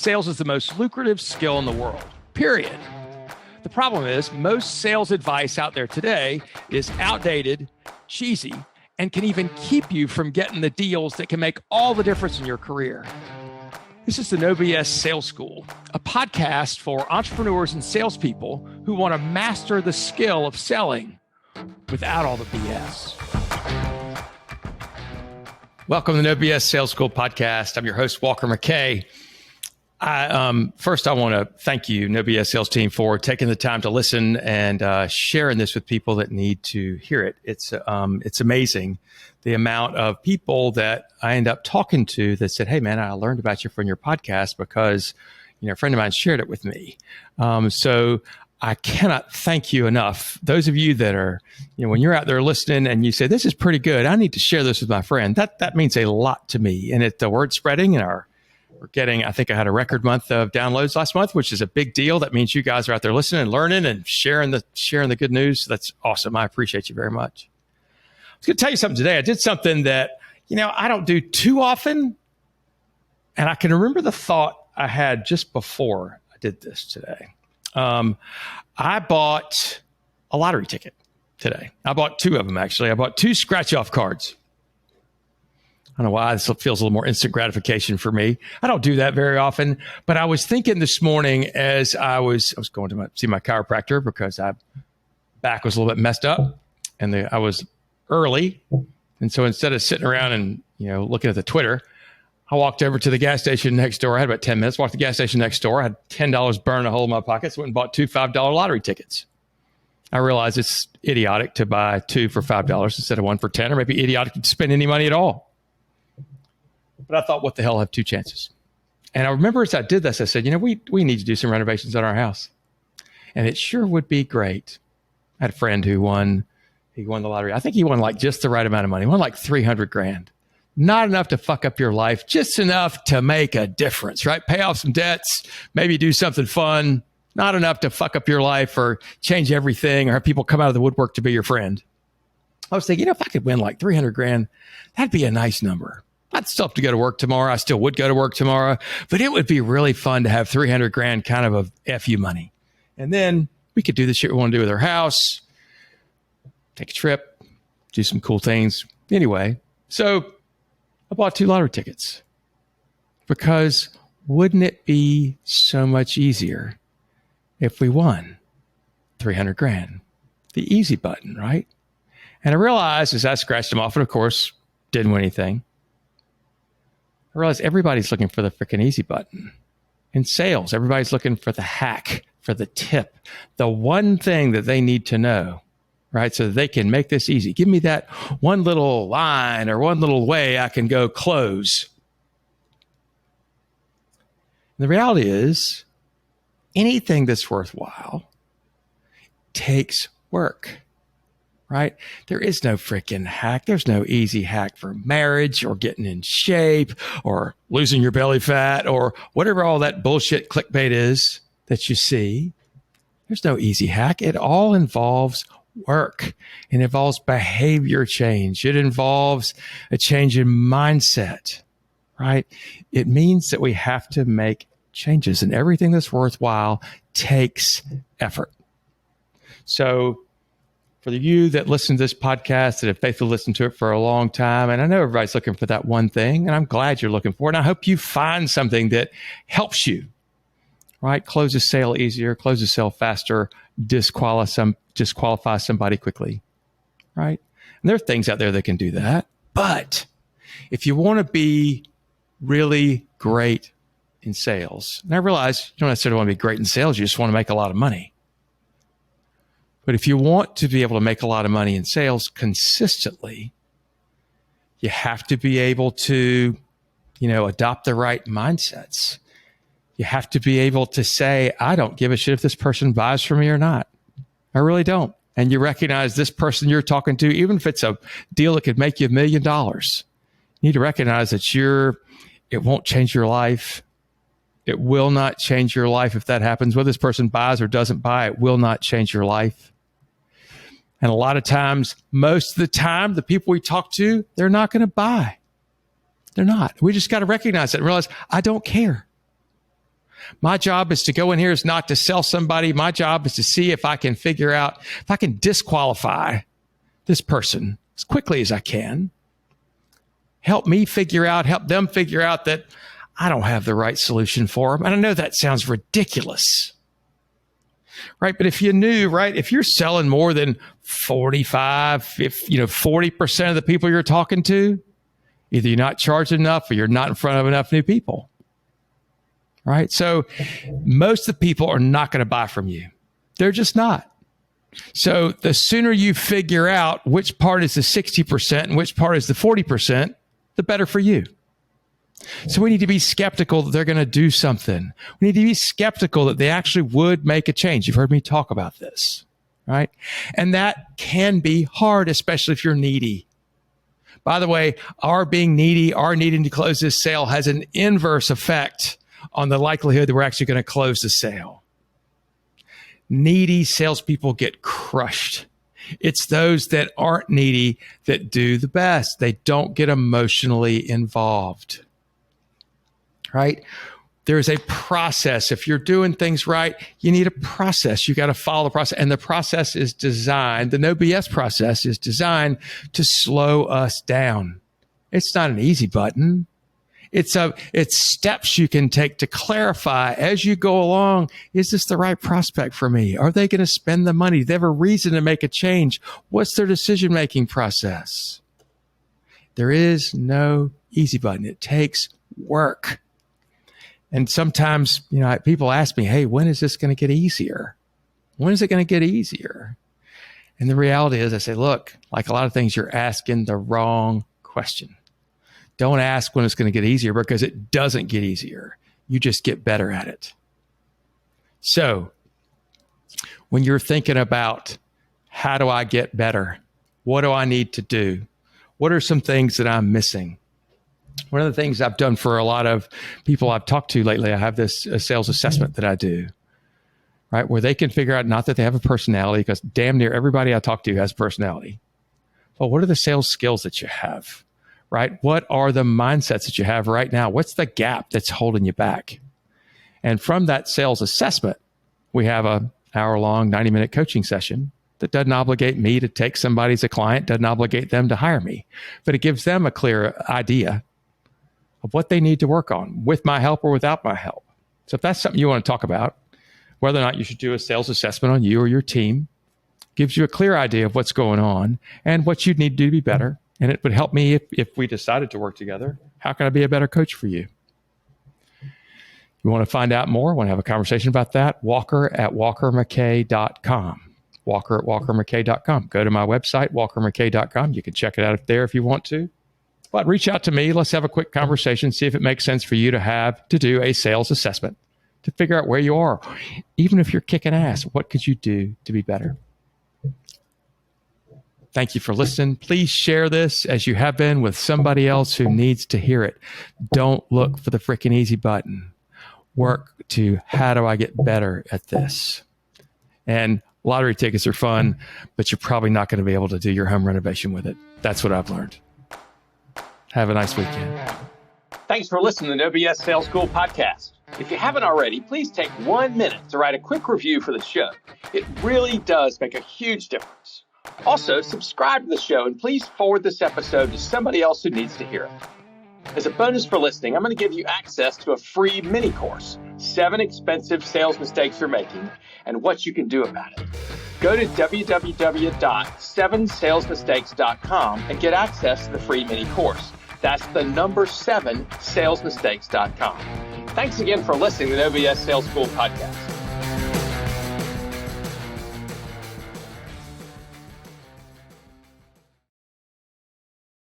sales is the most lucrative skill in the world, period. The problem is most sales advice out there today is outdated, cheesy, and can even keep you from getting the deals that can make all the difference in your career. This is the No BS Sales School, a podcast for entrepreneurs and salespeople who want to master the skill of selling without all the BS. Welcome to the No BS Sales School podcast. I'm your host, Walker McKay. First, I want to thank you, No BS Sales Team, for taking the time to listen and sharing this with people that need to hear it. It's amazing the amount of people that I end up talking to that said, "Hey, man, I learned about you from your podcast because a friend of mine shared it with me." So I cannot thank you enough. Those of you that are, when you're out there listening and you say, "This is pretty good, I need to share this with my friend," that means a lot to me. And the word spreading, and we're getting, I think I had a record month of downloads last month, which is a big deal. That means you guys are out there listening and learning and sharing the good news. That's awesome. I appreciate you very much. I was going to tell you something today. I did something that, I don't do too often. And I can remember the thought I had just before I did this today. I bought a lottery ticket today. I bought two of them, actually. I bought two scratch-off cards. I don't know why. This feels a little more instant gratification for me. I don't do that very often. But I was thinking this morning as I was going to see my chiropractor because my back was a little bit messed up. And I was early. And so instead of sitting around and, looking at the Twitter, I walked over to the gas station next door. I had about 10 minutes, walked to the gas station next door. I had $10 burning a hole in my pockets, went and bought two $5 lottery tickets. I realized it's idiotic to buy two for $5 instead of one for 10, or maybe idiotic to spend any money at all. But I thought, what the hell, I have two chances. And I remember as I did this, I said, we need to do some renovations on our house. And it sure would be great. I had a friend who won the lottery. I think he won like just the right amount of money. He won like $300,000. Not enough to fuck up your life, just enough to make a difference, right? Pay off some debts, maybe do something fun. Not enough to fuck up your life or change everything or have people come out of the woodwork to be your friend. I was thinking, if I could win like $300,000, that'd be a nice number. I'd still have to go to work tomorrow. I still would go to work tomorrow, but it would be really fun to have $300,000 kind of FU money. And then we could do the shit we want to do with our house, take a trip, do some cool things. Anyway, so I bought two lottery tickets because wouldn't it be so much easier if we won $300,000? The easy button, right? And I realized as I scratched them off, and of course, didn't win anything. I realized everybody's looking for the freaking easy button. In sales, everybody's looking for the hack, for the tip, the one thing that they need to know, right? So that they can make this easy. Give me that one little line or one little way I can go close. And the reality is, anything that's worthwhile takes work. Right? There is no freaking hack. There's no easy hack for marriage or getting in shape or losing your belly fat or whatever all that bullshit clickbait is that you see. There's no easy hack. It all involves work. It involves behavior change. It involves a change in mindset, right? It means that we have to make changes, and everything that's worthwhile takes effort. So, for you that listen to this podcast, that have faithfully listened to it for a long time, and I know everybody's looking for that one thing, and I'm glad you're looking for it. And I hope you find something that helps you, right? Close a sale easier, close a sale faster, disqualify somebody quickly, right? And there are things out there that can do that. But if you want to be really great in sales, and I realize you don't necessarily want to be great in sales, you just want to make a lot of money. But if you want to be able to make a lot of money in sales consistently, you have to be able to, adopt the right mindsets. You have to be able to say, I don't give a shit if this person buys from me or not. I really don't. And you recognize this person you're talking to, even if it's a deal that could make you $1 million, you need to recognize that it won't change your life. It will not change your life if that happens. Whether this person buys or doesn't buy, it will not change your life. And a lot of times, most of the time, the people we talk to, they're not going to buy. They're not. We just got to recognize that and realize, I don't care. My job is to go in here is not to sell somebody. My job is to see if I can figure out, if I can disqualify this person as quickly as I can. Help them figure out that I don't have the right solution for them. And I know that sounds ridiculous, right? But if you knew, right, if you're selling more than 40% of the people you're talking to, either you're not charging enough or you're not in front of enough new people, right? So most of the people are not going to buy from you. They're just not. So the sooner you figure out which part is the 60% and which part is the 40%, the better for you. So we need to be skeptical that they're going to do something. We need to be skeptical that they actually would make a change. You've heard me talk about this, right? And that can be hard, especially if you're needy. By the way, our being needy, our needing to close this sale has an inverse effect on the likelihood that we're actually going to close the sale. Needy salespeople get crushed. It's those that aren't needy that do the best. They don't get emotionally involved, right? There's a process. If you're doing things right, you need a process. You got to follow the process. And the process is designed, the no BS process is designed to slow us down. It's not an easy button. It's steps you can take to clarify as you go along. Is this the right prospect for me? Are they going to spend the money? Do they have a reason to make a change? What's their decision-making process? There is no easy button. It takes work. And sometimes, people ask me, hey, when is this going to get easier? When is it going to get easier? And the reality is I say, look, like a lot of things, you're asking the wrong question. Don't ask when it's going to get easier, because it doesn't get easier. You just get better at it. So when you're thinking about how do I get better? What do I need to do? What are some things that I'm missing? One of the things I've done for a lot of people I've talked to lately, I have this sales assessment that I do, right? Where they can figure out, not that they have a personality, because damn near everybody I talk to has a personality. But what are the sales skills that you have? Right? What are the mindsets that you have right now? What's the gap that's holding you back? And from that sales assessment, we have a hour-long, 90-minute coaching session that doesn't obligate me to take somebody as a client, doesn't obligate them to hire me, but it gives them a clear idea of what they need to work on with my help or without my help. So if that's something you want to talk about, whether or not you should do a sales assessment on you or your team, gives you a clear idea of what's going on and what you'd need to do to be better. And it would help me if we decided to work together. How can I be a better coach for you? You want to find out more, want to have a conversation about that? Walker@walkermckay.com. Walker@walkermckay.com. Go to my website, walkermckay.com. You can check it out there if you want to. But reach out to me. Let's have a quick conversation. See if it makes sense for you to do a sales assessment to figure out where you are. Even if you're kicking ass, what could you do to be better? Thank you for listening. Please share this, as you have been, with somebody else who needs to hear it. Don't look for the frickin' easy button. Work to, how do I get better at this? And lottery tickets are fun, but you're probably not going to be able to do your home renovation with it. That's what I've learned. Have a nice weekend. Thanks for listening to No BS Sales School podcast. If you haven't already, please take 1 minute to write a quick review for the show. It really does make a huge difference. Also, subscribe to the show and please forward this episode to somebody else who needs to hear it. As a bonus for listening, I'm going to give you access to a free mini course, 7 expensive sales mistakes you're making and what you can do about it. Go to www.7salesmistakes.com and get access to the free mini course. That's the number 7salesmistakes.com. Thanks again for listening to the No BS Sales School podcast.